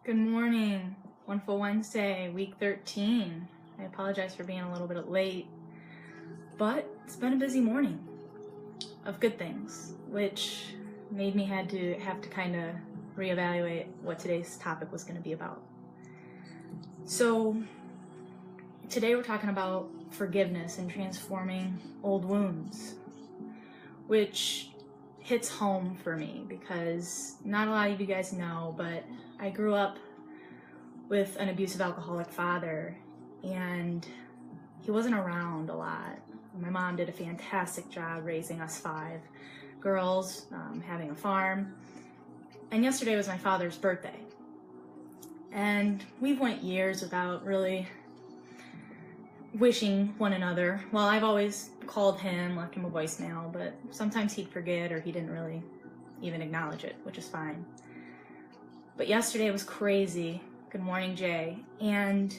Good morning. Wonderful Wednesday, week 13. I apologize for being a little bit late, but it's been a busy morning of good things, which made me have to kind of reevaluate what today's topic was going to be about. So today we're talking about forgiveness and transforming old wounds, which hits home for me because not a lot of you guys know, but I grew up with an abusive alcoholic father, and he wasn't around a lot. My mom did a fantastic job raising us 5 girls, having a farm. And yesterday was my father's birthday. And we've went years without really wishing one another. Well, I've always called him, left him a voicemail, but sometimes he'd forget or he didn't really even acknowledge it, which is fine. But yesterday was crazy. Good morning, Jay. And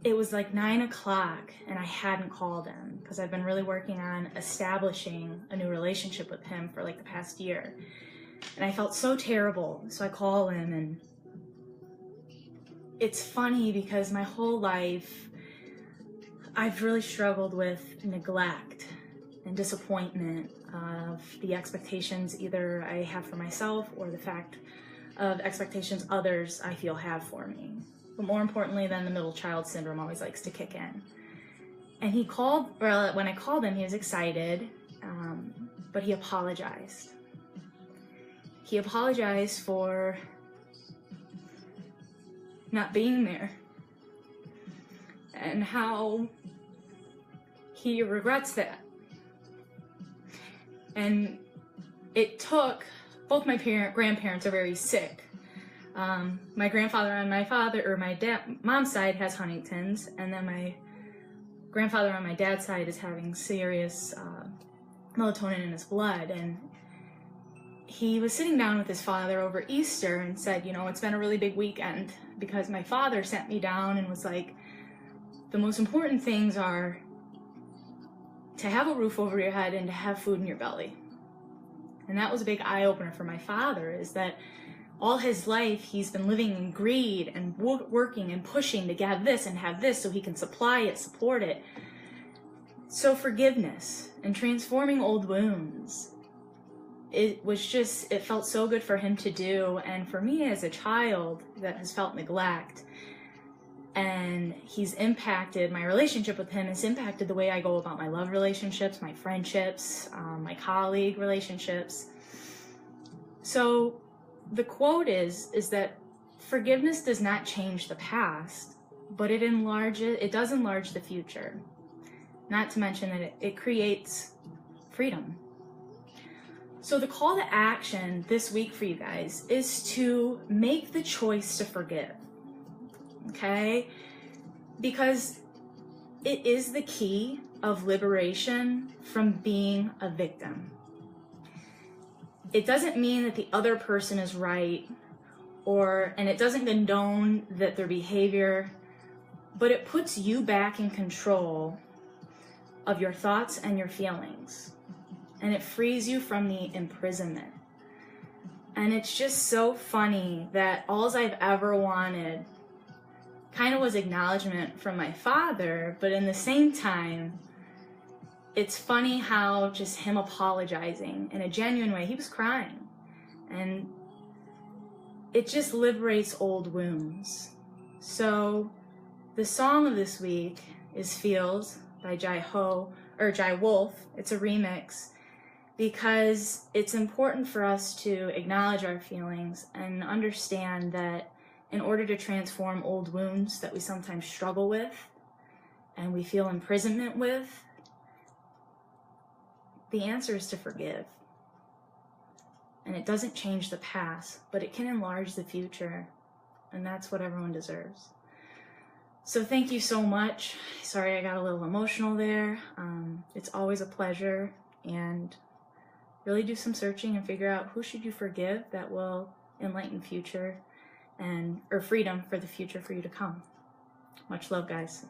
it was like 9 o'clock and I hadn't called him because I've been really working on establishing a new relationship with him for like the past year. And I felt so terrible. So I call him, and it's funny because my whole life I've really struggled with neglect and disappointment of the expectations either I have for myself or the fact of expectations others I feel have for me. But more importantly, then the middle child syndrome always likes to kick in. And he called, or when I called him, he was excited, but he apologized. He apologized for not being there and how he regrets that. And it took, both my grandparents are very sick. My grandfather on my mom's side has Huntington's, and then my grandfather on my dad's side is having serious melatonin in his blood. And he was sitting down with his father over Easter and said, you know, it's been a really big weekend because my father sent me down and was like, the most important things are to have a roof over your head and to have food in your belly. And that was a big eye-opener for my father, is that all his life he's been living in greed and working and pushing to have this and have this so he can supply it, support it. So forgiveness and transforming old wounds, it felt so good for him to do. And for me as a child that has felt neglect, and he's impacted, my relationship with him has impacted the way I go about my love relationships, my friendships, my colleague relationships. So the quote is that forgiveness does not change the past, but it does enlarge the future. Not to mention that it creates freedom. So the call to action this week for you guys is to make the choice to forgive. Okay? Because it is the key of liberation from being a victim. It doesn't mean that the other person is right, and it doesn't condone their behavior, but it puts you back in control of your thoughts and your feelings. And it frees you from the imprisonment. And it's just so funny that all I've ever wanted kind of was acknowledgement from my father, but in the same time, it's funny how just him apologizing in a genuine way, he was crying, and it just liberates old wounds. So the song of this week is Feels by Jai Wolf. It's a remix because it's important for us to acknowledge our feelings and understand that in order to transform old wounds that we sometimes struggle with and we feel imprisonment with, the answer is to forgive. And it doesn't change the past, but it can enlarge the future. And that's what everyone deserves. So thank you so much. Sorry I got a little emotional there. It's always a pleasure. And really do some searching and figure out who should you forgive that will enlighten future or freedom for the future for you to come. Much love, guys.